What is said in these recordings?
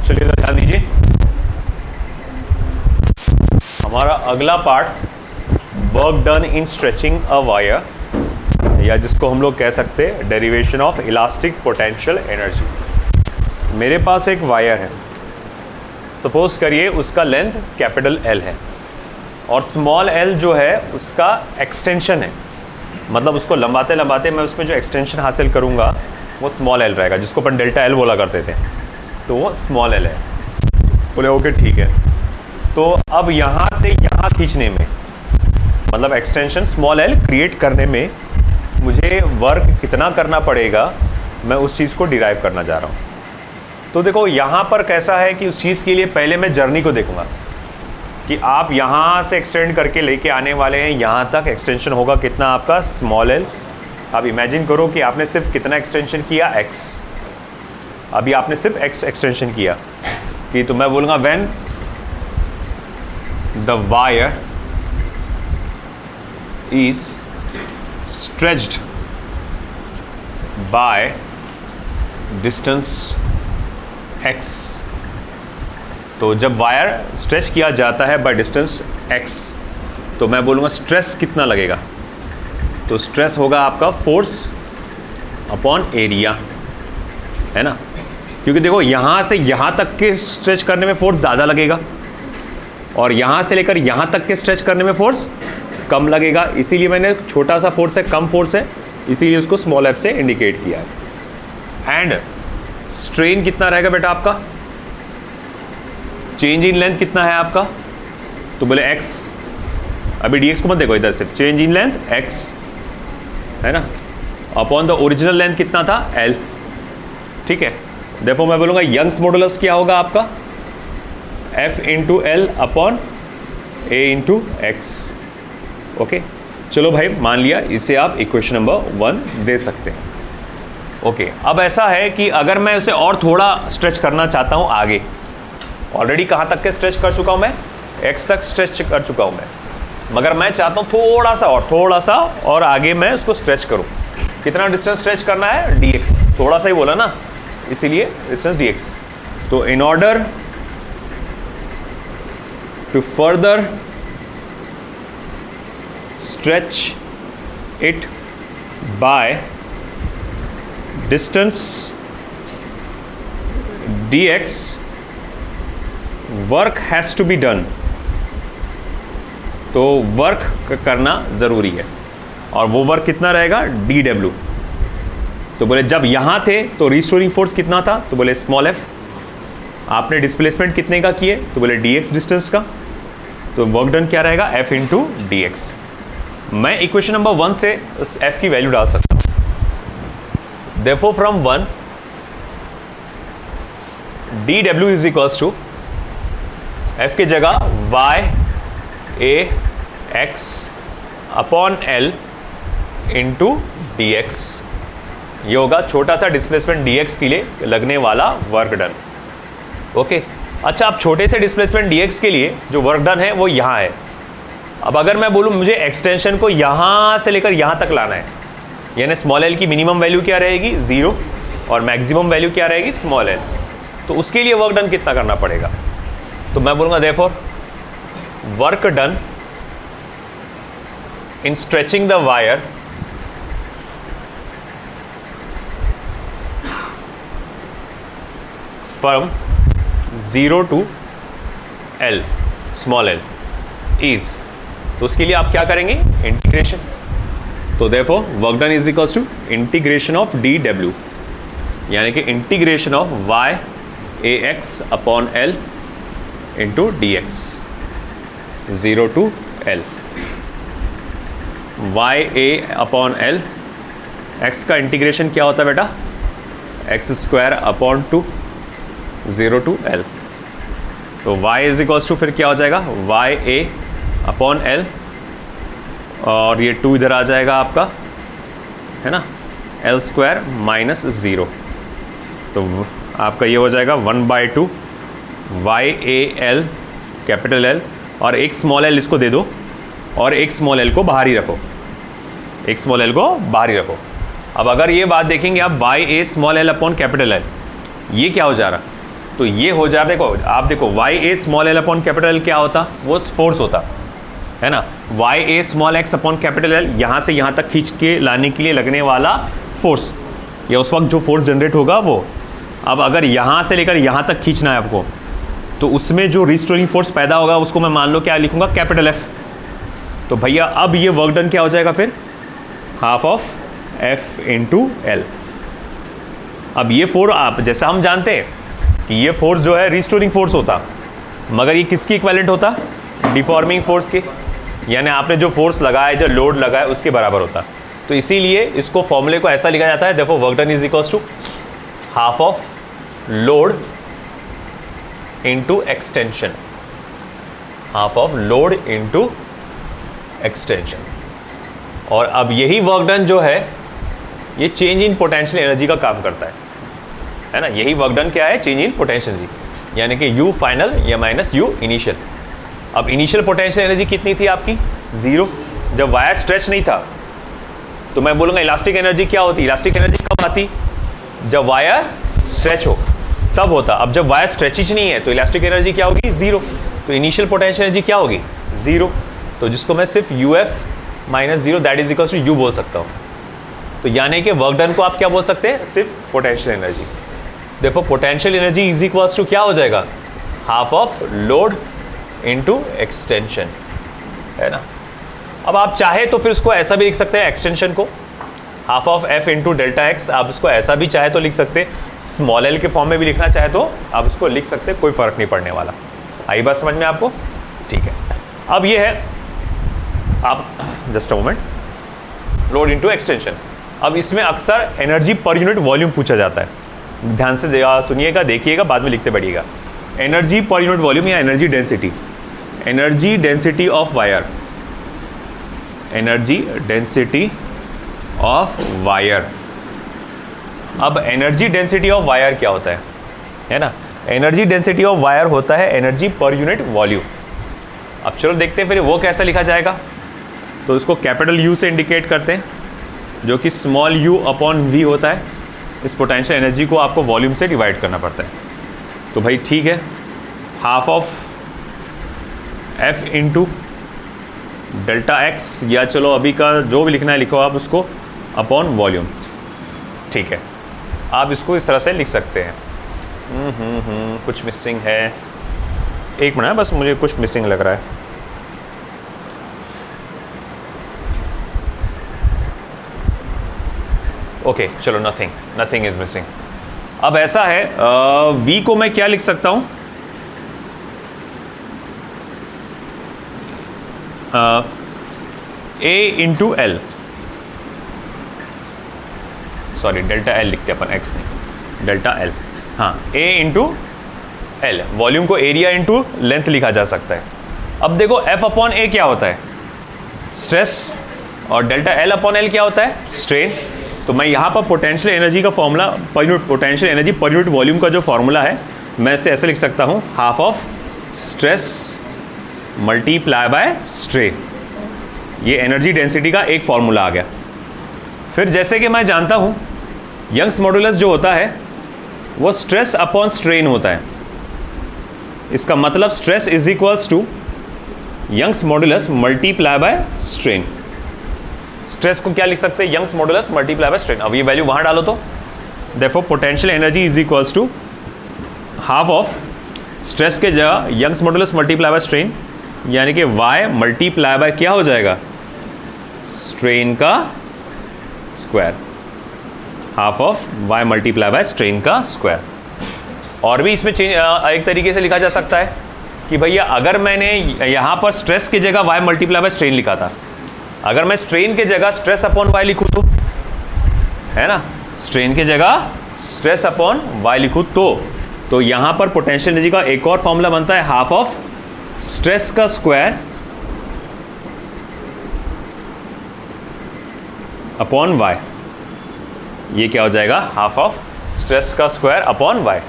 चलिए ध्यान दीजिए, हमारा अगला part work done in stretching a wire, या जिसको हम लोग कह सकते हैं derivation of elastic potential energy. मेरे पास एक वायर है, सपोज करिए उसका लेंथ कैपिटल एल है और स्मॉल एल जो है उसका एक्सटेंशन है, मतलब उसको लंबाते लंबाते मैं उसमें जो एक्सटेंशन हासिल करूँगा वो स्मॉल एल रहेगा, जिसको अपन डेल्टा एल बोला करते थे, तो वो स्मॉल एल है। बोले ओके ठीक है, तो अब यहाँ से यहाँ खींचने में, मतलब एक्सटेंशन स्मॉल एल क्रिएट करने में मुझे वर्क कितना करना पड़ेगा, मैं उस चीज़ को डिराइव करना जा रहा हूँ। तो देखो यहाँ पर कैसा है कि उस चीज़ के लिए पहले मैं जर्नी को देखूँगा कि आप यहाँ से एक्सटेंड करके लेके आने वाले हैं, यहाँ तक एक्सटेंशन होगा कितना आपका स्मॉल एल। अब इमेजिन करो कि आपने सिर्फ कितना एक्सटेंशन किया, एक्स। अभी आपने सिर्फ एक्स एक्सटेंशन किया कि, तो मैं बोलूँगा when the wire is stretched by distance x, तो जब वायर स्ट्रेच किया जाता है बाय डिस्टेंस x, तो मैं बोलूँगा स्ट्रेस कितना लगेगा, तो स्ट्रेस होगा आपका फोर्स अपॉन एरिया, है ना। क्योंकि देखो यहाँ से यहाँ तक के स्ट्रेच करने में फोर्स ज़्यादा लगेगा और यहाँ से लेकर यहाँ तक के स्ट्रेच करने में फोर्स कम लगेगा, इसीलिए मैंने छोटा सा फोर्स है, कम फोर्स है, इसीलिए उसको स्मॉल एफ से इंडिकेट किया है। एंड स्ट्रेन कितना रहेगा बेटा आपका, चेंज इन लेंथ कितना है आपका, तो बोले x, अभी dx को मत देखो इधर, सिर्फ चेंज इन लेंथ x है ना, अपॉन द ओरिजिनल लेंथ कितना था l, ठीक है। देखो मैं बोलूँगा यंग्स मॉडुलस क्या होगा आपका, f into L upon a into x. Okay चलो भाई मान लिया, इसे आप इक्वेशन नंबर 1 दे सकते हैं। ओके अब ऐसा है कि अगर मैं उसे और थोड़ा स्ट्रेच करना चाहता हूँ आगे, ऑलरेडी कहाँ तक के स्ट्रेच कर चुका हूँ मैं, x तक स्ट्रेच कर चुका हूँ मैं, मगर मैं चाहता हूँ थोड़ा सा और आगे मैं उसको स्ट्रेच करूँ। कितना डिस्टेंस स्ट्रेच करना है, dx, थोड़ा सा ही बोला ना, इसीलिए डिस्टेंस dx। तो in order to further stretch it by distance dx, work has to be done, तो वर्क करना ज़रूरी है और वो वर्क कितना रहेगा, dw। तो बोले जब यहाँ थे तो रिस्टोरिंग फोर्स कितना था, तो बोले स्मॉल एफ। आपने डिस्प्लेसमेंट कितने का किए, तो बोले dx डिस्टेंस का, तो वर्क डन क्या रहेगा, f इंटू dx। मैं इक्वेशन नंबर 1 से उस f की वैल्यू डाल सकता हूँ। Therefore from 1 dw is equals to f की जगह y a x upon l into dx। ये होगा छोटा सा डिस्प्लेसमेंट dx के लिए लगने वाला वर्क डन। ओके अच्छा, अब छोटे से डिस्प्लेसमेंट dx के लिए जो वर्क डन है वो यहाँ है। अब अगर मैं बोलूँ मुझे एक्सटेंशन को यहाँ से लेकर यहाँ तक लाना है, यानी स्मॉल एल की मिनिमम वैल्यू क्या रहेगी, 0, और मैक्सिमम वैल्यू क्या रहेगी, स्मॉल एल, तो उसके लिए वर्क डन कितना करना पड़ेगा, तो मैं बोलूँगा therefore work done in stretching the wire from 0 to l, small L is, तो उसके लिए आप क्या करेंगे, इंटीग्रेशन। तो therefore work done is equals to integration of dw, यानी कि integration of y ax upon l into dx, 0 to l, y a अपॉन l, x का इंटीग्रेशन क्या होता है बेटा, x square upon 2, 0 to l, तो y इज इक्वल्स टू फिर क्या हो जाएगा, y a अपॉन l, और ये 2 इधर आ जाएगा आपका, है ना, l स्क्वायर माइनस 0, तो आपका ये हो जाएगा 1/2 y a l capital L, और एक स्मॉल l इसको दे दो और एक स्मॉल l को बाहर ही रखो, एक स्मॉल l को बाहर ही रखो। अब अगर ये बात देखेंगे आप y a small l upon capital L, ये क्या हो जा रहा, तो ये हो जाए, देखो आप देखो y a small l upon capital l क्या होता, वो फोर्स होता है ना, y a small x upon capital l, यहाँ से यहाँ तक खींच के लाने के लिए लगने वाला फोर्स, या उस वक्त जो फोर्स जनरेट होगा वो। अब अगर यहाँ से लेकर यहाँ तक खींचना है आपको, तो उसमें जो रिस्टोरिंग फोर्स पैदा होगा उसको मैं मान लो क्या लिखूंगा, कैपिटल एफ। तो भैया अब ये वर्क डन क्या हो जाएगा फिर, half of F into L. अब ये फोर्स आप जैसा हम जानते हैं कि ये फोर्स जो है रिस्टोरिंग फोर्स होता, मगर ये किसकी इक्विवेलेंट होता, डिफॉर्मिंग फोर्स के, यानी आपने जो फोर्स लगाया, जो लोड लगाया उसके बराबर होता। तो इसीलिए इसको फॉर्मूले को ऐसा लिखा जाता है, देखो work done is equals to half of load into extension, half of load into extension. और अब यही वर्क डन जो है ये चेंज इन पोटेंशियल एनर्जी का काम करता है ना, यही वर्क डन क्या है, चेंज इन पोटेंशियल एनर्जी, यानी कि U फाइनल या माइनस U इनिशियल। अब इनिशियल पोटेंशियल एनर्जी कितनी थी आपकी, 0। जब वायर स्ट्रेच नहीं था तो मैं बोलूँगा इलास्टिक एनर्जी क्या होती, इलास्टिक एनर्जी कब आती, जब वायर स्ट्रेच हो तब होता। अब जब वायर स्ट्रेचिज नहीं है तो इलास्टिक एनर्जी क्या होगी, 0। तो इनिशियल पोटेंशियल एनर्जी क्या होगी, 0। तो जिसको मैं सिर्फ UF minus 0 that is equals to U बोल सकता हूँ। तो यानी कि वर्क डन को आप क्या बोल सकते हैं, सिर्फ पोटेंशियल एनर्जी। देखो potential energy is equals to क्या हो जाएगा, half of load into extension, है ना। अब आप चाहे तो फिर उसको ऐसा भी लिख सकते हैं, एक्सटेंशन को half of F into delta x, आप उसको ऐसा भी चाहे तो लिख सकते हैं, स्मॉल एल के फॉर्म में भी लिखना चाहे तो आप उसको लिख सकते हैं, कोई फर्क नहीं पड़ने वाला। आई बात समझ में आपको, ठीक है। अब ये है, आप just a moment, load into extension. अब इसमें अक्सर एनर्जी पर यूनिट वॉल्यूम पूछा जाता है, ध्यान से सुनिएगा, देखिएगा, बाद में लिखते बढ़िएगा। एनर्जी पर यूनिट वॉल्यूम या energy density, energy density of wire, energy density of wire. अब एनर्जी डेंसिटी ऑफ वायर क्या होता है ना, एनर्जी डेंसिटी ऑफ वायर होता है एनर्जी पर यूनिट वॉल्यूम। अब चलो देखते हैं फिर वो कैसा लिखा जाएगा। तो इसको कैपिटल U से इंडिकेट करते हैं, जो कि स्मॉल u अपॉन v होता है। इस पोटेंशियल एनर्जी को आपको वॉल्यूम से डिवाइड करना पड़ता है। तो भाई ठीक है, half of f into delta x, या चलो अभी का जो भी लिखना है लिखो आप उसको, अपॉन वॉल्यूम, ठीक है। आप इसको इस तरह से लिख सकते हैं। कुछ मिसिंग है, एक मिनट बस, मुझे कुछ मिसिंग लग रहा है। ओके चलो, नथिंग इज मिसिंग। अब ऐसा है, v को मैं क्या लिख सकता हूं, a into L, sorry delta L लिखते अपन, x नहीं, डेल्टा एल, हाँ, a इंटू एल। वॉल्यूम को एरिया इंटू लेंथ लिखा जा सकता है। अब देखो f अपॉन a क्या होता है, स्ट्रेस, और डेल्टा एल अपॉन एल क्या होता है, स्ट्रेन। तो मैं यहाँ पर पोटेंशियल एनर्जी का formula, per unit potential energy per unit volume का जो फॉर्मूला है, मैं इसे ऐसे लिख सकता हूँ, half of stress multiply by strain. ये एनर्जी डेंसिटी का एक फॉर्मूला आ गया। फिर जैसे कि मैं जानता हूँ यंग्स मॉडुलस जो होता है वो स्ट्रेस अपॉन स्ट्रेन होता है। इसका मतलब stress is equals to Young's modulus multiply by strain. Stress को क्या लिख सकते हैं, Young's modulus multiply by strain. अब ये वैल्यू वहाँ डालो तो देखो potential energy is equals to half of stress के जगह Young's modulus multiply by strain, यानी कि y मल्टीप्लाई बाय क्या हो जाएगा, स्ट्रेन का square, half of y multiply by strain का स्क्वायर। और भी इसमें एक तरीके से लिखा जा सकता है कि भैया अगर मैंने यहाँ पर स्ट्रेस की जगह y मल्टीप्लाई बाय स्ट्रेन लिखा था, अगर मैं स्ट्रेन के जगह स्ट्रेस अपॉन y लिखूँ तो, है ना, स्ट्रेन के जगह स्ट्रेस अपॉन y लिखूँ तो यहाँ पर पोटेंशियल एनर्जी का एक और फॉर्मूला बनता है, हाफ ऑफ स्ट्रेस का स्क्वायर अपॉन y। ये क्या हो जाएगा, हाफ ऑफ स्ट्रेस का स्क्वायर अपॉन y।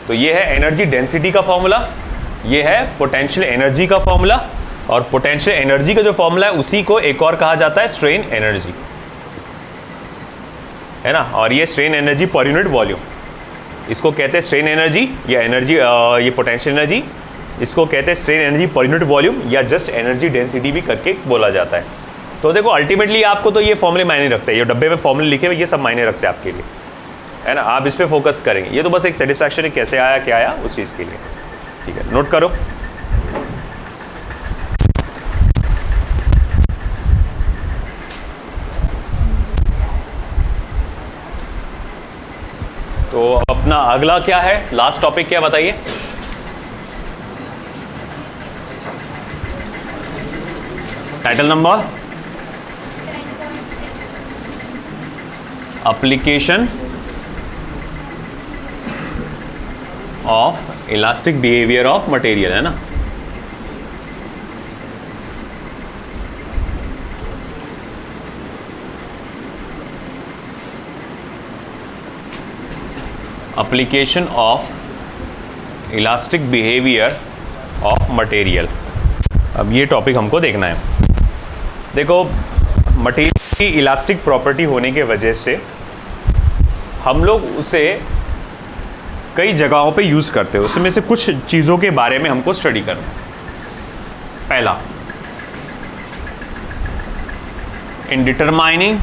तो ये है एनर्जी डेंसिटी का फॉर्मूला, ये है पोटेंशियल एनर्जी का फॉर्मूला, और पोटेंशियल एनर्जी का जो फॉर्मूला है उसी को एक और कहा जाता है स्ट्रेन एनर्जी, है ना। और ये strain energy per unit volume. इसको कहते हैं स्ट्रेन एनर्जी या एनर्जी, ये पोटेंशियल एनर्जी, इसको कहते हैं strain energy per unit volume या जस्ट एनर्जी डेंसिटी भी करके बोला जाता है। तो देखो अल्टीमेटली आपको तो ये फॉर्मूले मायने रखते हैं, ये डब्बे में फॉर्मूले लिखे हुए ये सब मायने रखते हैं आपके लिए, है ना। आप इस पर फोकस करेंगे, ये तो बस एक सेटिस्फैक्शन है कैसे आया क्या आया उस चीज़ के लिए, ठीक है। नोट करो। तो अपना अगला क्या है, लास्ट टॉपिक क्या बताइए। Title number application of elastic behaviour of material, है ना। Application of elastic behaviour of material, अब ये टॉपिक हमको देखना है। देखो मटेरियल की इलास्टिक प्रॉपर्टी होने के वजह से हम लोग उसे कई जगहों पे यूज़ करते हैं, उसमें से कुछ चीज़ों के बारे में हमको स्टडी करना है। पहला, in determining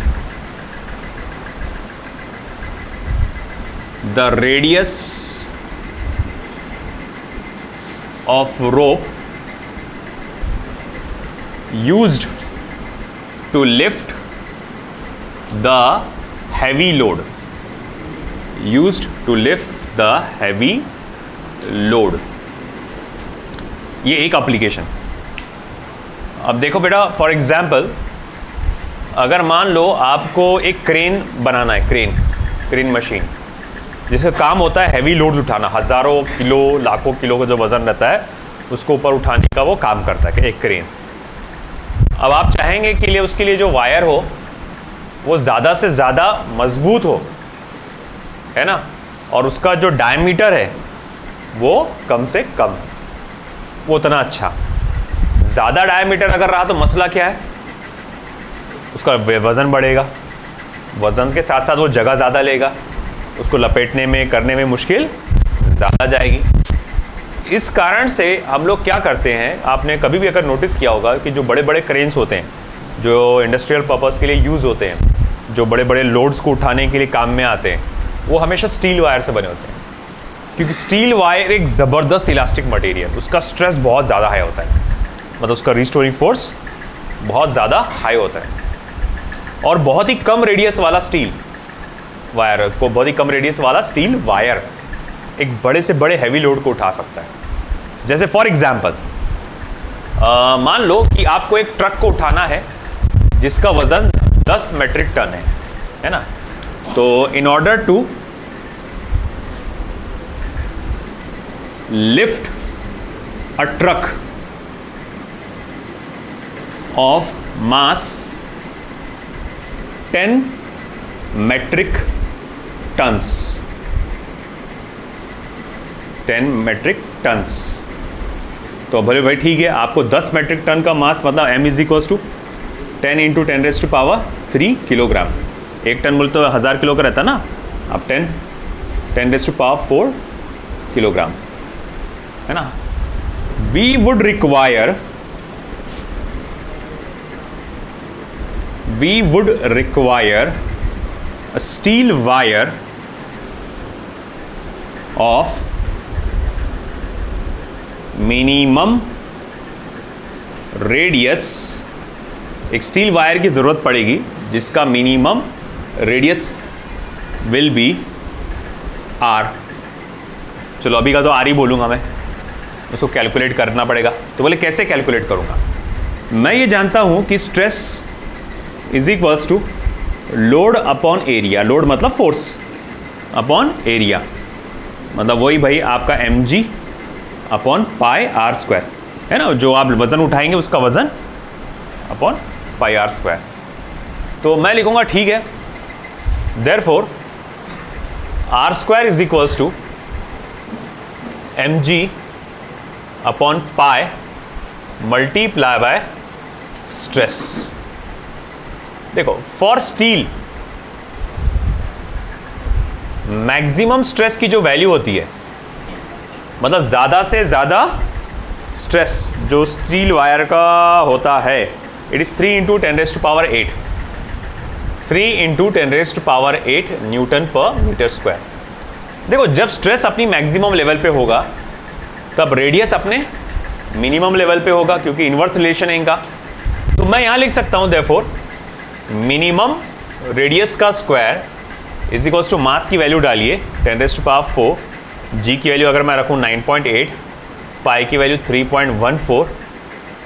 the radius of rope used to lift the heavy load, used to lift the heavy load, ये एक एप्लीकेशन। अब देखो बेटा, फॉर एग्जाम्पल अगर मान लो आपको एक क्रेन बनाना है, क्रेन मशीन जिसका काम होता है हैवी लोड उठाना, हज़ारों किलो लाखों किलो का जो वज़न रहता है उसको ऊपर उठाने का वो काम करता है एक क्रेन। अब आप चाहेंगे कि लिए उसके लिए जो वायर हो वो ज़्यादा से ज़्यादा मजबूत हो, है ना, और उसका जो डायमीटर है वो कम से कम, वो उतना अच्छा। ज़्यादा डायमीटर अगर रहा तो मसला क्या है, उसका वज़न बढ़ेगा, वज़न के साथ साथ वो जगह ज़्यादा लेगा, उसको लपेटने में करने में मुश्किल ज़्यादा जाएगी। इस कारण से हम लोग क्या करते हैं, आपने कभी भी अगर नोटिस किया होगा कि जो बड़े बड़े क्रेन्स होते हैं जो इंडस्ट्रियल पर्पस के लिए यूज़ होते हैं, जो बड़े बड़े लोड्स को उठाने के लिए काम में आते हैं, वो हमेशा स्टील वायर से बने होते हैं, क्योंकि स्टील वायर एक ज़बरदस्त इलास्टिक मटेरियल, उसका स्ट्रेस बहुत ज़्यादा हाई होता है, मतलब उसका रिस्टोरिंग फोर्स बहुत ज़्यादा हाई होता है। और बहुत ही कम रेडियस वाला स्टील वायर को, बहुत ही कम रेडियस वाला स्टील वायर एक बड़े से बड़े हैवी लोड को उठा सकता है। जैसे फॉर एग्जाम्पल मान लो कि आपको एक ट्रक को उठाना है जिसका वजन 10 मेट्रिक टन है ना। तो in order to lift a truck of mass 10 metric tons, 10 metric tons, तो भले भाई ठीक है, आपको 10 मेट्रिक टन का मास मतलब m is equals to 10 into 10⁻³ kilogram. एक टन बोलते तो 1000 किलो का रहता है ना, अब 10⁻⁴ किलोग्राम, है ना। We would require a steel wire of minimum radius, एक स्टील वायर की ज़रूरत पड़ेगी जिसका minimum radius will be r। चलो अभी का तो r ही बोलूँगा मैं, उसको कैलकुलेट करना पड़ेगा। तो बोले कैसे कैलकुलेट करूँगा, मैं ये जानता हूँ कि stress is equals to load upon area, load मतलब फोर्स अपॉन एरिया, मतलब वही भाई आपका mg अपॉन πr², है ना, जो आप वज़न उठाएंगे उसका वज़न अपॉन πr²। तो मैं लिखूंगा ठीक है, therefore r² is equals to mg upon pi multiply by stress. देखो फॉर स्टील मैक्सिमम स्ट्रेस की जो वैल्यू होती है, मतलब ज़्यादा से ज़्यादा स्ट्रेस जो स्टील वायर का होता है, इट इज़ 3 × 10⁸ 8, 3 × 10⁸ न्यूटन पर मीटर स्क्वायर। देखो, जब स्ट्रेस अपनी मैक्सिमम लेवल पे होगा तब रेडियस अपने मिनिमम लेवल पे होगा, क्योंकि इन्वर्स रिलेशन है इनका। तो मैं यहाँ लिख सकता हूँ देयरफॉर मिनिमम रेडियस का square is equals to mass की वैल्यू डालिए 10⁴, जी की वैल्यू अगर मैं रखूँ 9.8, पाई की वैल्यू 3.14,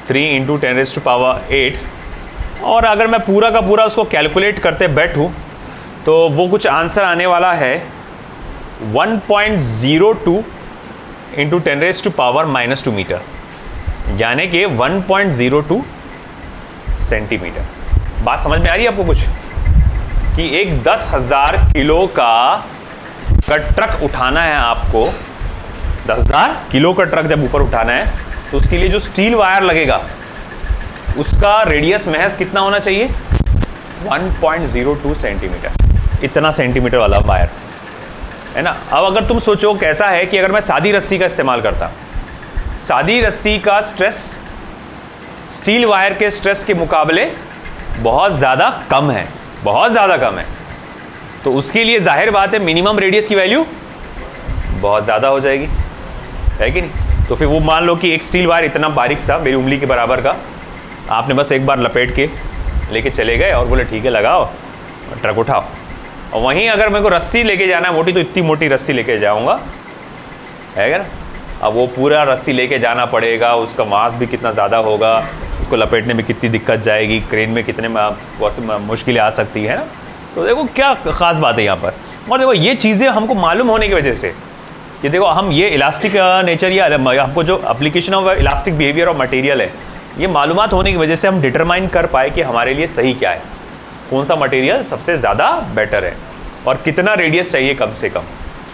3 × 10⁸, और अगर मैं पूरा का पूरा उसको कैलकुलेट करते बैठूँ तो वो कुछ आंसर आने वाला है 1.02 × 10⁻⁻² मीटर, यानी कि 1.02 सेंटीमीटर। बात समझ में आ रही है आपको कुछ, कि एक 10,000 किलो का ट्रक उठाना है आपको, 10,000 किलो का ट्रक जब ऊपर उठाना है तो उसके लिए जो स्टील वायर लगेगा उसका रेडियस महज कितना होना चाहिए, 1.02 सेंटीमीटर, इतना सेंटीमीटर वाला वायर है ना। अब अगर तुम सोचो कैसा है कि अगर मैं सादी रस्सी का इस्तेमाल करता, सादी रस्सी का स्ट्रेस स्टील वायर के स्ट्रेस के मुकाबले बहुत ज़्यादा कम है, बहुत ज़्यादा कम है। तो उसके लिए जाहिर बात है मिनिमम रेडियस की वैल्यू बहुत ज़्यादा हो जाएगी, है कि नहीं। तो फिर वो मान लो कि एक स्टील वायर इतना बारीक सा, मेरी उंगली के बराबर का, आपने बस एक बार लपेट के लेके चले गए और बोले ठीक है लगाओ ट्रक उठाओ। और वहीं अगर मेरे को रस्सी लेके जाना है मोटी, तो इतनी मोटी रस्सी लेके जाऊँगा, है क्या ना। अब वो पूरा रस्सी लेके जाना पड़ेगा, उसका मास भी कितना ज़्यादा होगा, उसको लपेटने में कितनी दिक्कत जाएगी, क्रेन में कितने मुश्किलें आ सकती है ना। तो देखो क्या ख़ास बात है यहाँ पर। और देखो ये चीज़ें हमको मालूम होने की वजह से कि देखो हम ये इलास्टिक नेचर या हमको जो application of elastic behaviour of material है, ये मालूमात होने की वजह से हम डिटरमाइन कर पाए कि हमारे लिए सही क्या है, कौन सा मटेरियल सबसे ज़्यादा बेटर है और कितना रेडियस चाहिए कम से कम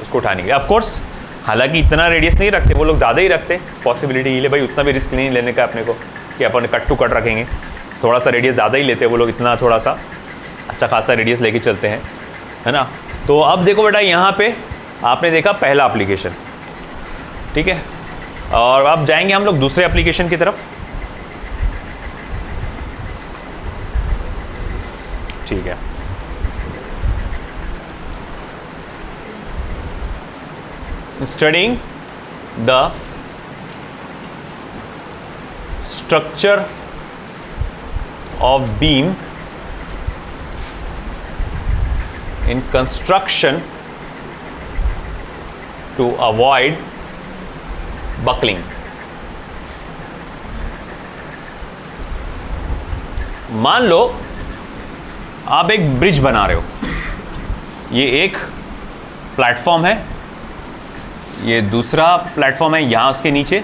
उसको उठाने के लिए। ऑफकोर्स हालांकि इतना रेडियस नहीं रखते वो लोग, ज़्यादा ही रखते पॉसिबिलिटी के लिए, भाई उतना भी रिस्क नहीं लेने का अपने को कि अपन कट टू कट रखेंगे, थोड़ा सा रेडियस ज़्यादा ही लेते हैं वो लोग, इतना थोड़ा सा अच्छा खासा रेडियस लेके चलते हैं, है ना। तो अब देखो बेटा यहाँ पे आपने देखा पहला एप्लीकेशन, ठीक है, और अब जाएंगे हम लोग दूसरे एप्लीकेशन की तरफ। ठीक है, studying the structure of beam in construction to avoid buckling। मान लो आप एक ब्रिज बना रहे हो, ये एक प्लेटफॉर्म है, ये दूसरा प्लेटफॉर्म है यहाँ उसके नीचे,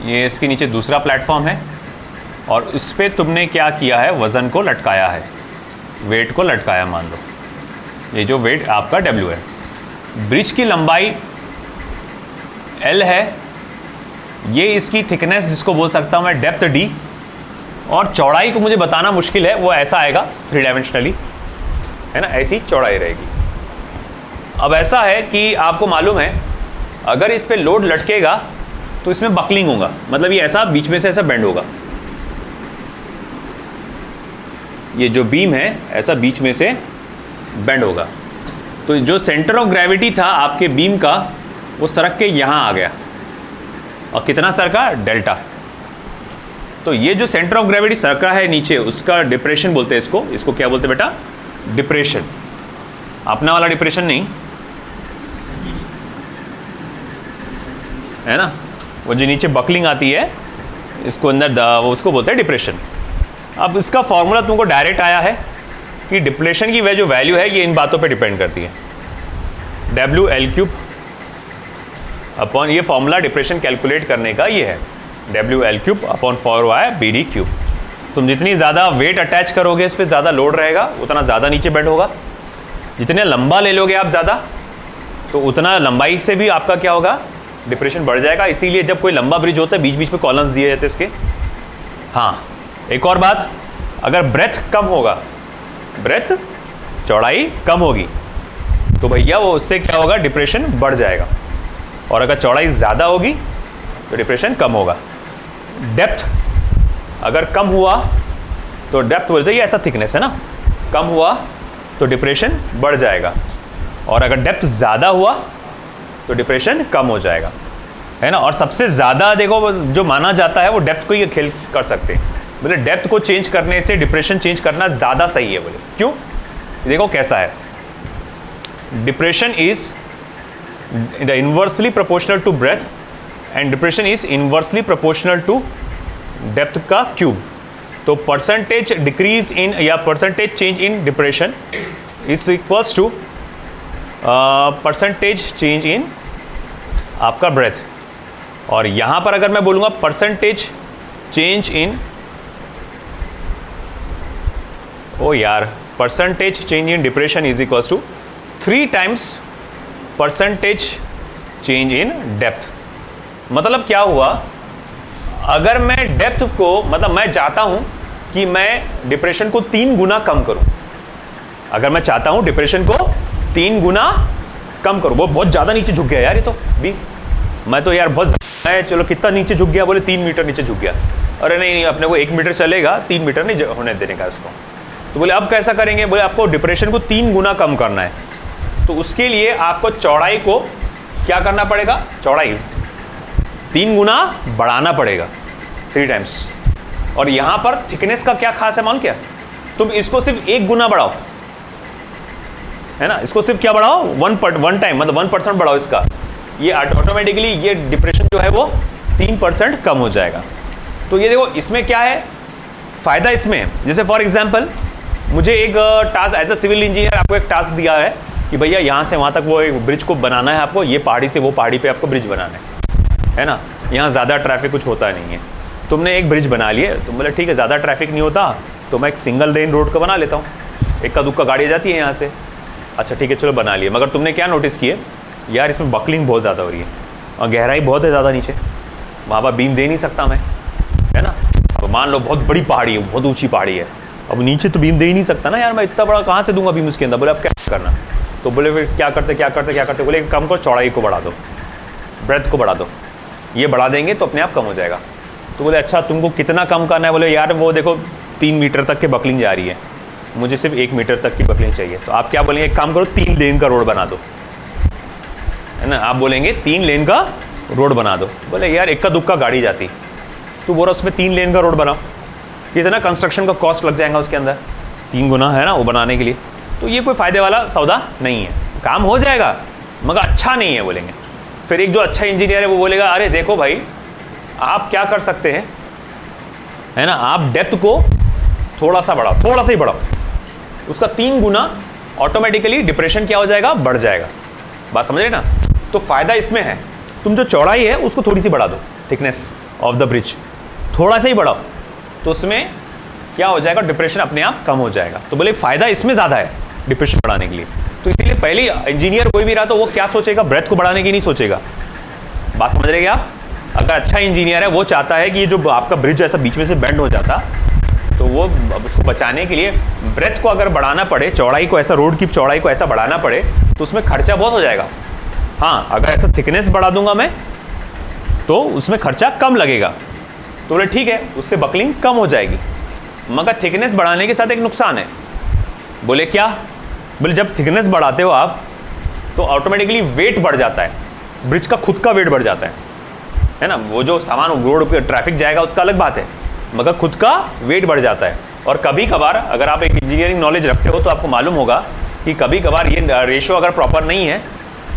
ये इसके नीचे दूसरा प्लेटफॉर्म है, और इस पे तुमने क्या किया है, वज़न को लटकाया है, वेट को लटकाया। मान लो ये जो वेट आपका W है, ब्रिज की लंबाई L है, ये इसकी थिकनेस जिसको बोल सकता हूँ मैं डेप्थ D, और चौड़ाई को मुझे बताना मुश्किल है, वो ऐसा आएगा 3 डायमेंशनली, है ना, ऐसी चौड़ाई रहेगी। अब ऐसा है कि आपको मालूम है अगर इस पे लोड लटकेगा तो इसमें बकलिंग होगा, मतलब ये ऐसा बीच में से ऐसा बेंड होगा, ये जो बीम है ऐसा बीच में से बेंड होगा। तो जो सेंटर ऑफ ग्रेविटी था आपके बीम का वो सरक के यहाँ आ गया, और कितना सरका, डेल्टा। तो ये जो सेंटर ऑफ ग्रेविटी सरका है नीचे, उसका डिप्रेशन बोलते हैं इसको। इसको क्या बोलते हैं बेटा, डिप्रेशन। अपना वाला डिप्रेशन नहीं है ना, वो जो नीचे बकलिंग आती है इसको अंदर वो उसको बोलते हैं डिप्रेशन। अब इसका फॉर्मूला तुमको डायरेक्ट आया है कि डिप्रेशन की जो वैल्यू है ये इन बातों पे डिपेंड करती है, WL³ अपॉन, ये फॉर्मूला डिप्रेशन कैलकुलेट करने का ये है, WL³ अपॉन 4y/BD³। तुम जितनी ज़्यादा वेट अटैच करोगे इस पर ज़्यादा लोड रहेगा, उतना ज़्यादा नीचे बेंड होगा। जितने लंबा ले लोगे आप ज़्यादा, तो उतना लंबाई से भी आपका क्या होगा, डिप्रेशन बढ़ जाएगा। इसीलिए जब कोई लंबा ब्रिज होता है बीच बीच में कॉलम्स दिए जाते हैं इसके। हाँ, एक और बात, अगर ब्रेथ कम होगा ब्रेथ चौड़ाई कम होगी, तो भैया वो उससे क्या होगा, डिप्रेशन बढ़ जाएगा। और अगर चौड़ाई ज़्यादा होगी तो डिप्रेशन कम होगा। डेप्थ अगर कम हुआ तो डेप्थ बोलते हैं, ऐसा थिकनेस है ना, कम हुआ तो डिप्रेशन बढ़ जाएगा। और अगर डेप्थ ज़्यादा हुआ तो डिप्रेशन कम हो जाएगा, है ना। और सबसे ज़्यादा देखो जो माना जाता है वो डेप्थ को ही खेल कर सकते हैं। बोले डेप्थ को चेंज करने से डिप्रेशन चेंज करना ज़्यादा सही है। बोले क्यों? देखो कैसा है, depression is inversely proportional to breadth and depression is inversely proportional to depth का क्यूब। तो परसेंटेज डिक्रीज इन या percentage change in depression is equals to percentage change in आपका ब्रेथ। और यहां पर अगर मैं बोलूंगा परसेंटेज चेंज इन, ओ यार, percentage change in depression is equals to 3 times percentage change in depth. मतलब क्या हुआ, अगर मैं डेप्थ को, मतलब मैं चाहता हूं कि मैं डिप्रेशन को 3 गुना कम करूं, अगर मैं चाहता हूं डिप्रेशन को 3 गुना कम करूं, वो बहुत ज़्यादा नीचे झुक गया यार, ये तो भी मैं तो यार बहुत, चलो कितना नीचे झुक गया, बोले 3 मीटर नीचे झुक गया। अरे नहीं, अपने को 1 मीटर चलेगा, 3 मीटर नहीं होने देने का इसको। तो बोले अब कैसा करेंगे, बोले आपको डिप्रेशन को 3 गुना कम करना है, तो उसके लिए आपको चौड़ाई को क्या करना पड़ेगा, चौड़ाई 3 गुना बढ़ाना पड़ेगा, 3 times। और यहां पर थिकनेस का क्या खास है मालूम क्या, तुम इसको सिर्फ 1 गुना बढ़ाओ, है ना, इसको सिर्फ क्या बढ़ाओ, 1 टाइम, मतलब 1% बढ़ाओ इसका, ये ऑटोमेटिकली ये डिप्रेशन जो है वो 3% कम हो जाएगा। तो ये देखो इसमें क्या है फायदा, इसमें जैसे फॉर एग्जांपल मुझे एक task as a civil engineer आपको एक टास्क दिया है कि भैया यहाँ से वहाँ तक वो एक ब्रिज को बनाना है आपको, ये पहाड़ी से वो पहाड़ी पे आपको ब्रिज बनाना है ना। यहाँ ज़्यादा ट्रैफिक कुछ होता नहीं है, तुमने एक ब्रिज बना लिए, तुम बोले ठीक है ज़्यादा ट्रैफिक नहीं होता तो मैं एक सिंगल लेन रोड का बना लेता हूँ, इक्का दुक्का गाड़ी आ जाती है यहाँ से, अच्छा ठीक है चलो बना लिए। मगर तुमने क्या नोटिस किए, यार इसमें बकलिंग बहुत ज़्यादा हो रही है और गहराई बहुत है ज़्यादा नीचे, वहाँ पर बीम दे नहीं सकता मैं, है ना। अब मान लो बहुत बड़ी पहाड़ी है, बहुत ऊँची पहाड़ी है, अब नीचे तो बीम दे ही नहीं सकता ना यार, मैं इतना बड़ा कहाँ से दूंगा बीम उसके अंदर। बोले अब क्या करना, तो बोले फिर क्या करते, बोले कम को चौड़ाई को बढ़ा दो, ब्रेथ को बढ़ा दो, ये बढ़ा देंगे तो अपने आप कम हो जाएगा। तो बोले अच्छा तुमको कितना कम करना है, बोले यार वो देखो 3 मीटर तक की बकलिंग जा रही है, मुझे सिर्फ 1 मीटर तक की बकलिंग चाहिए। तो आप क्या बोलेंगे, एक काम करो 3 लेन का रोड बना दो, है ना, आप बोलेंगे 3 लेन का रोड बना दो। बोले यार इक्का दुक्का गाड़ी जाती, तो बोला उसमें 3 लेन का रोड बनाओ, कितना कंस्ट्रक्शन का कॉस्ट लग जाएगा उसके अंदर, 3 गुना, है ना, वो बनाने के लिए। तो ये कोई फ़ायदे वाला सौदा नहीं है, काम हो जाएगा मगर अच्छा नहीं है बोलेंगे। फिर एक जो अच्छा इंजीनियर है वो बोलेगा अरे देखो भाई आप क्या कर सकते हैं, है ना, आप डेप्थ को थोड़ा सा बढ़ाओ, थोड़ा सा ही बढ़ाओ, उसका 3 गुना ऑटोमेटिकली डिप्रेशन क्या हो जाएगा, बढ़ जाएगा। बात समझ रहे ना। तो फ़ायदा इसमें है, तुम जो चौड़ाई है उसको थोड़ी सी बढ़ा दो, थिकनेस ऑफ द ब्रिज थोड़ा सा ही बढ़ाओ, तो उसमें क्या हो जाएगा, डिप्रेशन अपने आप कम हो जाएगा। तो बोले फ़ायदा इसमें ज़्यादा है डिप्रेशन बढ़ाने के लिए। तो इसीलिए पहले इंजीनियर कोई भी रहा तो वो क्या सोचेगा, ब्रेथ को बढ़ाने की नहीं सोचेगा। बात समझ रहे क्या आप। अगर अच्छा इंजीनियर है वो चाहता है कि ये जो आपका ब्रिज ऐसा बीच में से बेंड हो जाता, तो वो उसको बचाने के लिए ब्रेथ को अगर बढ़ाना पड़े, चौड़ाई को ऐसा, रोड की चौड़ाई को ऐसा बढ़ाना पड़े तो उसमें खर्चा बहुत हो जाएगा। हाँ अगर ऐसा थिकनेस बढ़ा दूंगा मैं तो उसमें खर्चा कम लगेगा। तो बोले ठीक है, उससे बकलिंग कम हो जाएगी। मगर थिकनेस बढ़ाने के साथ एक नुकसान है। बोले क्या, बोले जब थिकनेस बढ़ाते हो आप तो ऑटोमेटिकली वेट बढ़ जाता है, ब्रिज का खुद का वेट बढ़ जाता है ना। वो जो सामान रोड पे ट्रैफिक जाएगा उसका अलग बात है, मगर खुद का वेट बढ़ जाता है। और कभी कभार अगर आप एक इंजीनियरिंग नॉलेज रखते हो तो आपको मालूम होगा कि कभी कभार ये रेशो अगर प्रॉपर नहीं है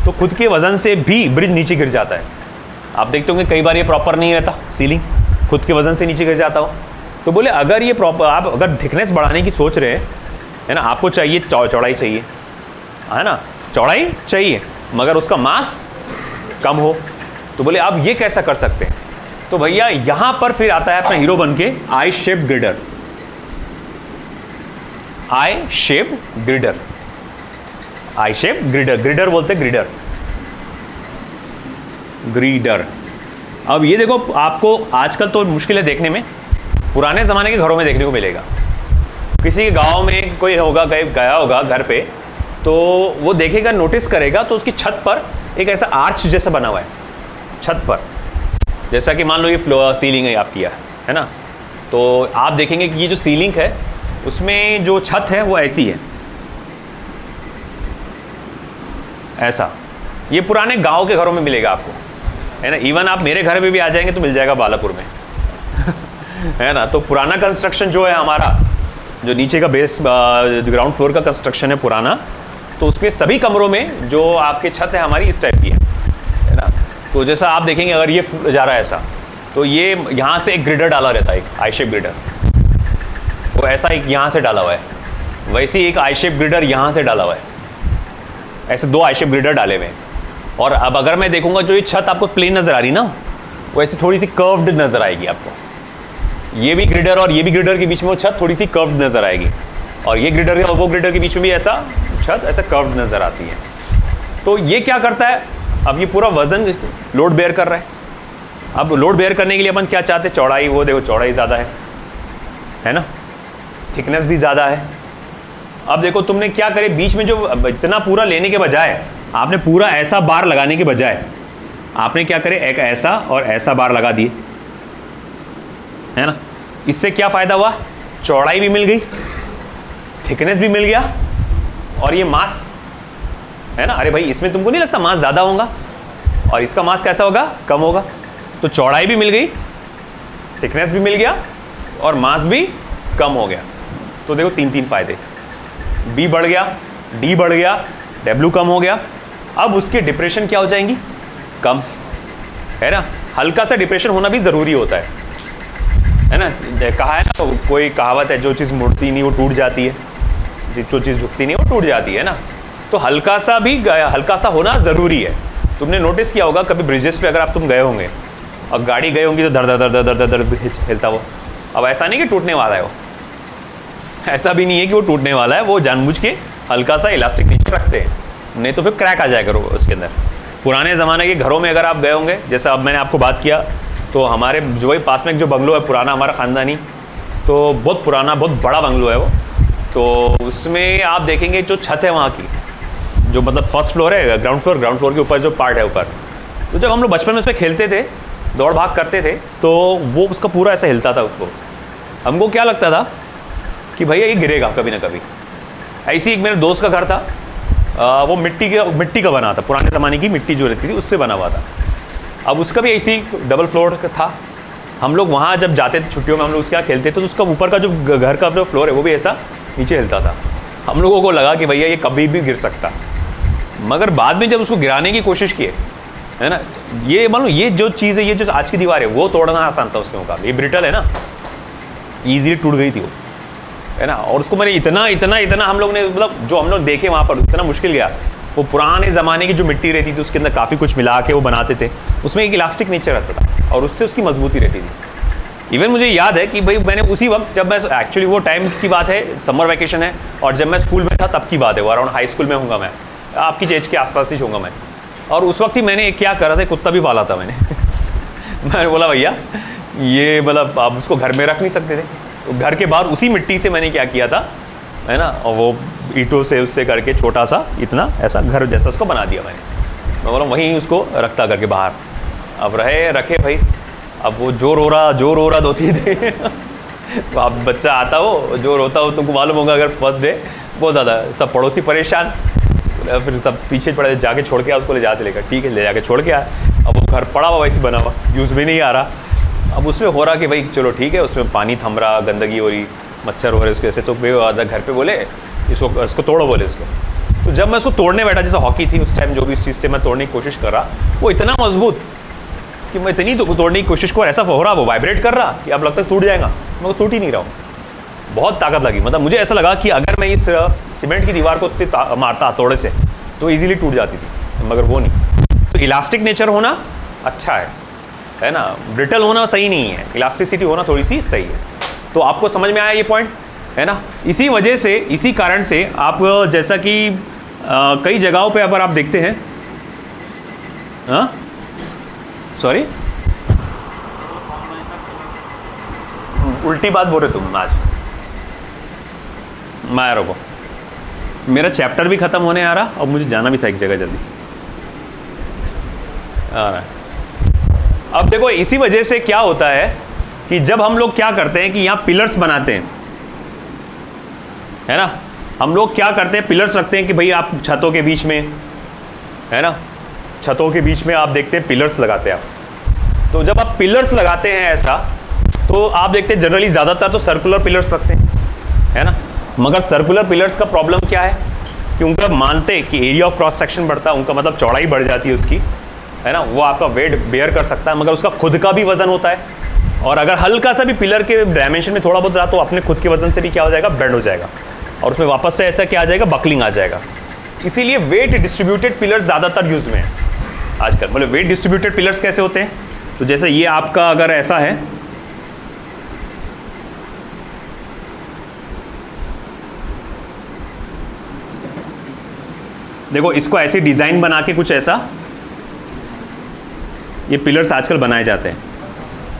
तो खुद के वजन से भी ब्रिज नीचे गिर जाता है। आप देखते होंगे कई बार ये प्रॉपर नहीं रहता, सीलिंग खुद के वजन से नीचे गिर जाता हो। तो बोले अगर ये प्रॉपर, आप अगर थिकनेस बढ़ाने की सोच रहे हैं, है ना, आपको चाहिए चौड़ाई चाहिए, है ना, चौड़ाई चाहिए मगर उसका मास कम हो, तो बोले आप ये कैसा कर सकते हैं। तो भैया यहां पर फिर आता है अपना हीरो बन के आई शेप ग्रिडर। आई शेप ग्रिडर, आई शेप ग्रिडर, ग्रिडर बोलते हैं, ग्रिडर, ग्रिडर। अब ये देखो आपको आजकल तो मुश्किल है देखने में, पुराने ज़माने के घरों में देखने को मिलेगा। किसी गांव में कोई होगा, कहीं गया होगा घर पे, तो वो देखेगा, नोटिस करेगा, तो उसकी छत पर एक ऐसा आर्च जैसा बना हुआ है छत पर। जैसा कि मान लो ये फ्लोर सीलिंग है आपकी, है ना, तो आप देखेंगे कि ये जो सीलिंग है उसमें जो छत है वो ऐसी है, ऐसा। ये पुराने गांव के घरों में मिलेगा आपको, है ना। इवन आप मेरे घर में भी आ जाएंगे तो मिल जाएगा बालापुर में है ना। तो पुराना कंस्ट्रक्शन जो है हमारा, जो नीचे का बेस ग्राउंड फ्लोर का कंस्ट्रक्शन है पुराना, तो उसके सभी कमरों में जो आपके छत है हमारी इस टाइप की है ना। तो जैसा आप देखेंगे, अगर ये जा रहा है ऐसा, तो ये यहाँ से एक ग्रिडर डाला रहता है, एक आई शेप ग्रिडर, वो ऐसा एक यहाँ से डाला हुआ है, वैसे ही एक आई शेप ग्रिडर यहाँ से डाला हुआ है, ऐसे 2 आई शेप ग्रिडर डाले हुए हैं। और अब अगर मैं देखूंगा जो ये छत आपको प्लेन नज़र आ रही ना, वो ऐसे थोड़ी सी कर्व्ड नज़र आएगी आपको। ये भी ग्रिडर और ये भी ग्रिडर के बीच में वो छत थोड़ी सी कर्व्ड नज़र आएगी, और ये ग्रिडर और वो ग्रिडर के बीच में भी ऐसा छत ऐसा कर्व्ड नज़र आती है। तो ये क्या करता है, अब ये पूरा वजन लोड बेयर कर रहा है। अब लोड बेयर करने के लिए अपन क्या चाहते हैं, चौड़ाई, वो देखो चौड़ाई ज़्यादा है ना, थिकनेस भी ज़्यादा है। अब देखो तुमने क्या करे, बीच में जो इतना पूरा लेने के बजाय, आपने पूरा ऐसा बार लगाने के बजाय आपने क्या करे, एक ऐसा और ऐसा बार लगा दिए, है ना। इससे क्या फ़ायदा हुआ, चौड़ाई भी मिल गई, थिकनेस भी मिल गया, और ये मास है ना। अरे भाई, इसमें तुमको नहीं लगता मास ज़्यादा होगा, और इसका मास कैसा होगा, कम होगा। तो चौड़ाई भी मिल गई, थिकनेस भी मिल गया, और मास भी कम हो गया। तो देखो 3 फ़ायदे, बी बढ़ गया, डी बढ़ गया, डब्ल्यू कम हो गया। अब उसके डिप्रेशन क्या हो जाएंगी, कम, है ना। हल्का सा डिप्रेशन होना भी ज़रूरी होता है ना। कहा है ना, तो कोई कहावत है, जो चीज़ मुड़ती नहीं वो टूट जाती है, जो चीज़ झुकती नहीं वो टूट जाती है ना। तो हल्का सा होना ज़रूरी है। तुमने नोटिस किया होगा कभी ब्रिजेस पे अगर आप तुम गए होंगे और गाड़ी गए होंगी तो दर दर दर दर दर हिलता वो। अब ऐसा नहीं कि टूटने वाला है वो, ऐसा भी नहीं है कि वो टूटने वाला है, वो जानबूझ के हल्का सा इलास्टिक नेचर रखते हैं, नहीं तो फिर क्रैक आ जाएगा उसके अंदर। पुराने ज़माने के घरों में अगर आप गए होंगे, जैसा अब मैंने आपको बात किया, तो हमारे जो वही पास में एक जो बंगलो है पुराना हमारा ख़ानदानी, तो बहुत पुराना बहुत बड़ा बंगलो है वो। तो उसमें आप देखेंगे जो छत है वहाँ की, जो मतलब फर्स्ट फ्लोर है, ग्राउंड फ्लोर के ऊपर जो पार्ट है ऊपर, तो जब हम लोग बचपन में उसमें खेलते थे, दौड़ भाग करते थे, तो वो उसका पूरा ऐसा हिलता था। उसको हमको क्या लगता था कि भैया ये गिरेगा कभी ना कभी। ऐसी एक मेरे दोस्त का घर था, वो मिट्टी का बना था, पुराने ज़माने की मिट्टी जो रहती थी उससे बना हुआ था। अब उसका भी ऐसी डबल फ्लोर था। हम लोग वहाँ जब जाते थे छुट्टियों में, हम लोग उसके यहाँ खेलते थे, तो उसका ऊपर का जो घर का जो फ्लोर है वो भी ऐसा नीचे हिलता था। हम लोगों को लगा कि भैया ये कभी भी गिर सकता, मगर बाद में जब उसको गिराने की कोशिश किए, है ना, ये मान लो ये जो चीज़ है, ये जो आज की दीवार है वो तोड़ना आसान था उसके मुकाबले। ये ब्रिटल है ना, ईजिली टूट गई थी वो, है ना। और उसको मैंने इतना हम लोग ने, मतलब जो हम लोग देखे वहाँ पर इतना मुश्किल गया। वो पुराने ज़माने की जो मिट्टी रहती थी उसके अंदर काफ़ी कुछ मिला के वो बनाते थे, उसमें एक इलास्टिक नेचर रहता था और उससे उसकी मजबूती रहती थी। इवन मुझे याद है कि भाई मैंने उसी वक्त, जब मैं एक्चुअली वो टाइम की बात है, समर वैकेशन है, और जब मैं स्कूल में था तब की बात है, वो अराउंड हाई स्कूल में होऊंगा, मैं आपकी एज के आसपास ही होऊंगा मैं। और उस वक्त ही मैंने क्या करा था, कुत्ता भी पाला था मैंने मैंने बोला भैया ये मतलब आप उसको घर में रख नहीं सकते थे, तो घर के बाहर उसी मिट्टी से मैंने क्या किया था, है ना, और वो ईंटों से उससे करके छोटा सा इतना ऐसा घर जैसा उसको बना दिया मैंने। मैं बोला वहीं उसको रखता करके बाहर। अब रखे भाई, अब वो जो रो रहा 2-3 दिन तो अब बच्चा आता हो जो रोता हो, तुमको मालूम होगा अगर फर्स्ट डे बहुत ज़्यादा, सब पड़ोसी परेशान, फिर सब पीछे पड़े, जाके छोड़ के आया उसको, ले जाते लेकर, ठीक है ले जाके छोड़ के आया। अब वो घर पड़ा हुआ वैसे बना हुआ, यूज़ भी नहीं आ रहा। अब उसमें हो रहा कि भाई चलो ठीक है, उसमें पानी थम रहा, गंदगी हो रही, मच्छर हो रहे उसके ऐसे, तो घर पे बोले इसको तोड़ो, बोले इसको। तो जब मैं उसको तोड़ने बैठा, जैसे हॉकी थी उस टाइम, जो भी इस चीज़ से मैं तोड़ने की कोशिश कर रहा, वो इतना मजबूत कि मैं इतनी तो तोड़ने की कोशिश को ऐसा हो रहा, वो वाइब्रेट कर रहा कि अब लगता है टूट जाएगा, मैं टूट ही नहीं रहा हूँ। बहुत ताकत लगी, मतलब मुझे ऐसा लगा कि अगर मैं इस सीमेंट की दीवार को मारता हथौड़े से तो ईजिली टूट जाती थी, मगर वो नहीं। तो इलास्टिक नेचर होना अच्छा है ना, ब्रिटल होना सही नहीं है, इलास्टिसिटी होना थोड़ी सी सही है। तो आपको समझ में आया ये पॉइंट, है ना। इसी वजह से, इसी कारण से आप जैसा कि कई जगहों पे अगर आप देखते हैं, सॉरी उल्टी बात बोल रहे तुम आज, मैं रुको, मेरा चैप्टर भी ख़त्म होने आ रहा और मुझे जाना भी था एक जगह जल्दी आ रहा है। अब देखो इसी वजह से क्या होता है कि जब हम लोग क्या करते हैं कि यहाँ पिलर्स बनाते हैं, है ना, हम लोग क्या करते हैं पिलर्स रखते हैं कि भाई आप छतों के बीच में, है ना, छतों के बीच में आप देखते हैं पिलर्स लगाते हैं आप। तो जब आप पिलर्स लगाते हैं ऐसा, तो आप देखते हैं जनरली ज़्यादातर तो सर्कुलर पिलर्स रखते हैं, है ना। मगर सर्कुलर पिलर्स का प्रॉब्लम क्या है कि उनका मानते हैं कि एरिया ऑफ क्रॉस सेक्शन बढ़ता है, उनका मतलब चौड़ाई बढ़ जाती है उसकी, है ना, वो आपका वेट बेयर कर सकता है, मगर उसका खुद का भी वजन होता है। और अगर हल्का सा भी पिलर के डायमेंशन में थोड़ा बहुत रहा तो अपने खुद के वजन से भी क्या हो जाएगा, बेंड हो जाएगा और उसमें वापस से ऐसा क्या आ जाएगा, बकलिंग आ जाएगा। इसीलिए वेट डिस्ट्रीब्यूटेड पिलर्स ज़्यादातर यूज में है आजकल। मतलब वेट डिस्ट्रीब्यूटेड पिलर्स कैसे होते हैं, तो जैसे ये आपका अगर ऐसा है, देखो इसको ऐसे डिज़ाइन बना के कुछ ऐसा, ये पिलर्स आजकल बनाए जाते हैं।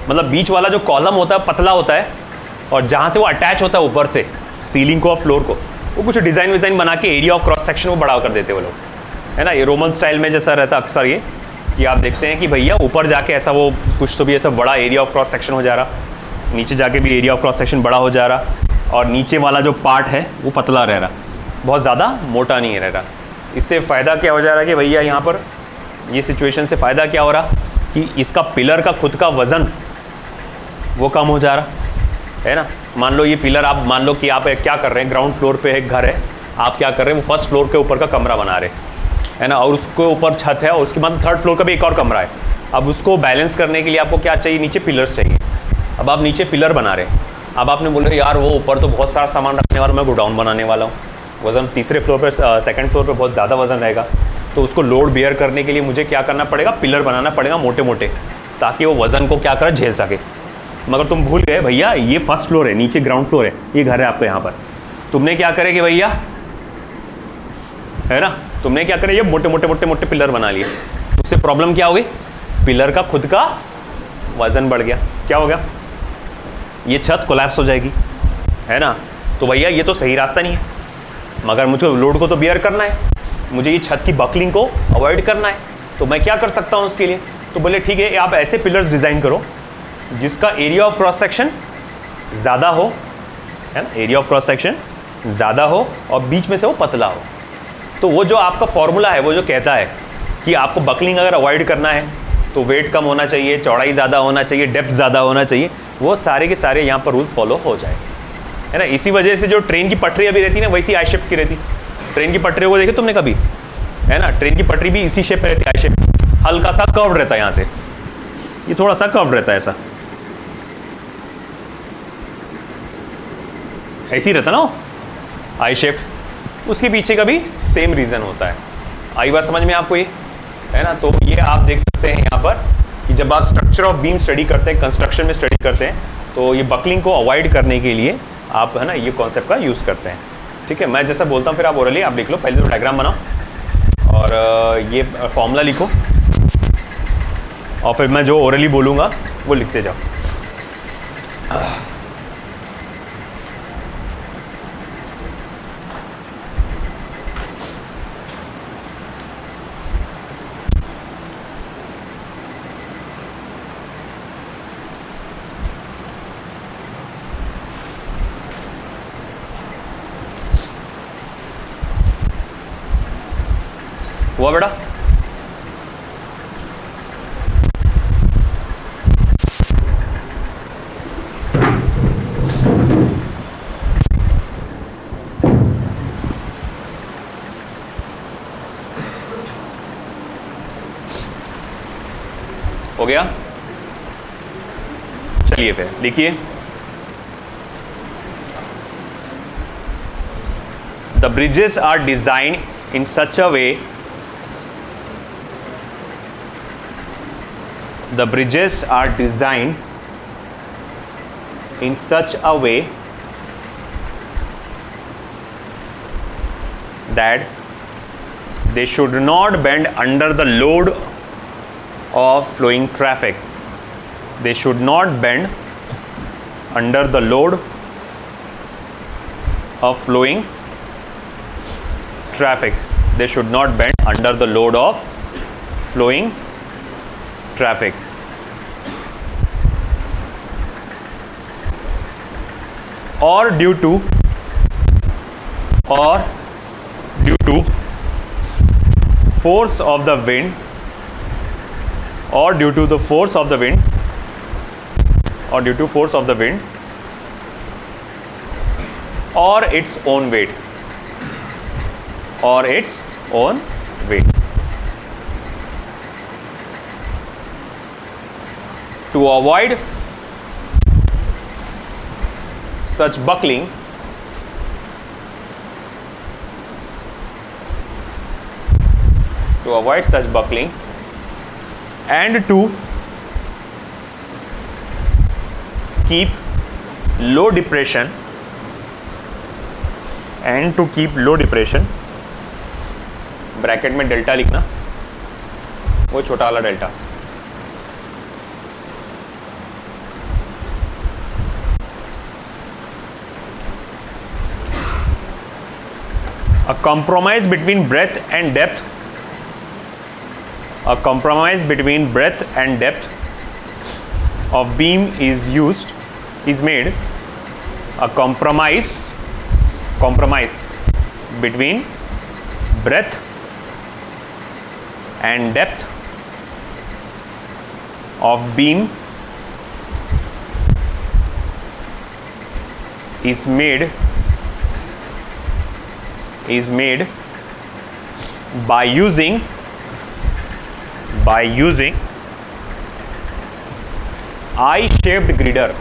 मतलब बीच वाला जो कॉलम होता है पतला होता है और जहाँ से वो अटैच होता है ऊपर से सीलिंग को और फ्लोर को, वो कुछ डिज़ाइन विज़ाइन बना के एरिया ऑफ क्रॉस सेक्शन को बढ़ा कर देते हैं वो लोग, है ना। ये रोमन स्टाइल में जैसा रहता है अक्सर ये कि आप देखते हैं कि भैया ऊपर जाके ऐसा वो कुछ तो भी ऐसा बड़ा एरिया ऑफ क्रॉस सेक्शन हो जा रहा, नीचे जाके भी एरिया ऑफ क्रॉस सेक्शन बड़ा हो जा रहा और नीचे वाला जो पार्ट है वो पतला रह रहा, बहुत ज़्यादा मोटा नहीं रह रहा। इससे फ़ायदा क्या हो जा रहा है कि भैया यहाँ पर ये सिचुएशन से फ़ायदा क्या हो रहा कि इसका पिलर का खुद का वज़न वो कम हो जा रहा, है ना। मान लो ये पिलर, आप मान लो कि आप क्या कर रहे हैं, ग्राउंड फ्लोर पे एक घर है, आप क्या कर रहे हैं, वो फर्स्ट फ्लोर के ऊपर का कमरा बना रहे, है ना, और उसके ऊपर छत है और उसके बाद थर्ड फ्लोर का भी एक और कमरा है। अब उसको बैलेंस करने के लिए आपको क्या चाहिए, नीचे पिलर्स चाहिए। अब आप नीचे पिलर बना रहे हैं, अब आपने बोले यार वो ऊपर तो बहुत सारा सामान रखने वाला, मैं गोडाउन बनाने वाला हूँ, वज़न तीसरे फ्लोर पर, सेकंड फ्लोर पर बहुत ज़्यादा वज़न रहेगा, तो उसको लोड बेयर करने के लिए मुझे क्या करना पड़ेगा, पिलर बनाना पड़ेगा मोटे मोटे, ताकि वो वज़न को क्या करे, झेल सके। मगर तुम भूल गए भैया ये फर्स्ट फ्लोर है, नीचे ग्राउंड फ्लोर है, ये घर है आपका यहाँ पर, तुमने क्या करे कि भैया, है ना, तुमने क्या करे, ये मोटे मोटे मोटे मोटे पिलर बना लिए। उससे प्रॉब्लम क्या हो गई, पिलर का खुद का वज़न बढ़ गया, क्या हो गया, ये छत कोलैप्स हो जाएगी, है ना। तो भैया ये तो सही रास्ता नहीं है, मगर मुझे लोड को तो बियर करना है, मुझे ये छत की बकलिंग को अवॉइड करना है, तो मैं क्या कर सकता हूँ उसके लिए। तो बोले ठीक है, आप ऐसे पिलर्स डिज़ाइन करो जिसका एरिया ऑफ क्रॉस सेक्शन ज़्यादा हो, है ना, एरिया ऑफ क्रॉस सेक्शन ज़्यादा हो और बीच में से वो पतला हो। तो वो जो आपका फॉर्मूला है वो जो कहता है कि आपको बकलिंग अगर अवॉइड करना है तो वेट कम होना चाहिए, चौड़ाई ज़्यादा होना चाहिए, डेप्थ ज़्यादा होना चाहिए, वो सारे के सारे यहाँ पर रूल्स फॉलो हो जाए, है ना। इसी वजह से जो ट्रेन की पटरी अभी रहती है ना, वैसी आई शेप की रहती। ट्रेन की पटरी को देखे तुमने कभी, है ना, ट्रेन की पटरी भी इसी शेप में रहती है, आई शेप, हल्का सा कर्व रहता है, यहाँ से ये थोड़ा सा कर्व रहता है, ऐसा ऐसे ही रहता ना आई शेप। उसके पीछे का भी सेम रीज़न होता है। आई बात समझ में आपको ये, है ना। तो ये आप देख सकते हैं यहाँ पर कि जब आप स्ट्रक्चर ऑफ बीम स्टडी करते हैं, कंस्ट्रक्शन में स्टडी करते हैं, तो ये बकलिंग को अवॉइड करने के लिए आप, है ना, ये कॉन्सेप्ट का यूज़ करते हैं। ठीक है, मैं जैसा बोलता हूँ फिर आप ओरली आप लिख लो, पहले तो डायग्राम बनाओ और ये फॉर्मूला लिखो और फिर मैं जो ओरली बोलूँगा वो लिखते जाओ। हुआ बेटा, हो गया। चलिए फिर लिखिए, the bridges are design in such a way, the bridges are designed in such a way that they should not bend under the load of flowing traffic. They should not bend under the load of flowing traffic. They should not bend under the load of flowing traffic. Or due to force of the wind, or due to the force of the wind, or due to force of the wind, or its own weight, or its own weight. To avoid such buckling, and to keep low depression, bracket में delta लिखना, वो छोटा वाला delta, a compromise between breadth and depth, of beam is made. A compromise between breadth and depth of beam is made by using eye-shaped girder.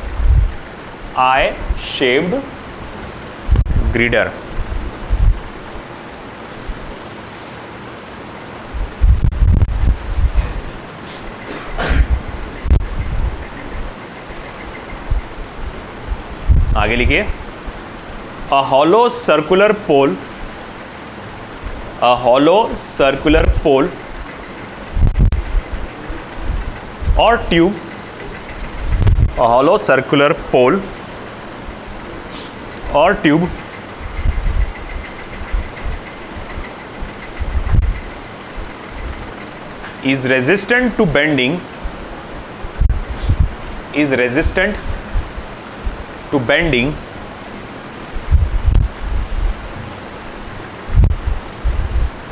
आगे लिखिए, a hollow circular pole or tube, is resistant to bending,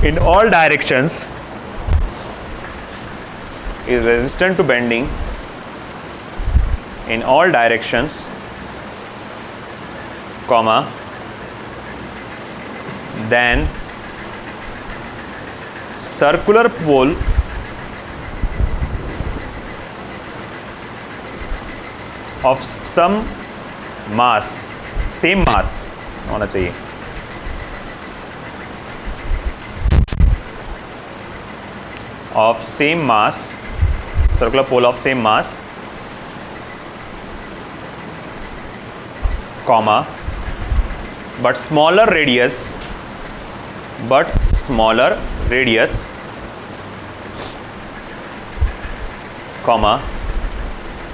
in all directions, comma, then circular pole of some mass, same mass होना चाहिए, of same mass, circular pole of same mass, comma, but smaller radius, comma,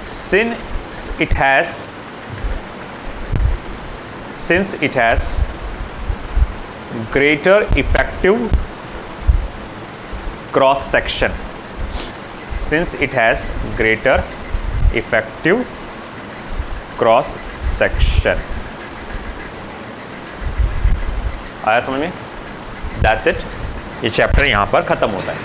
since it has greater effective cross section, आया समझ में? That's it. ये chapter यहाँ पर खत्म होता है.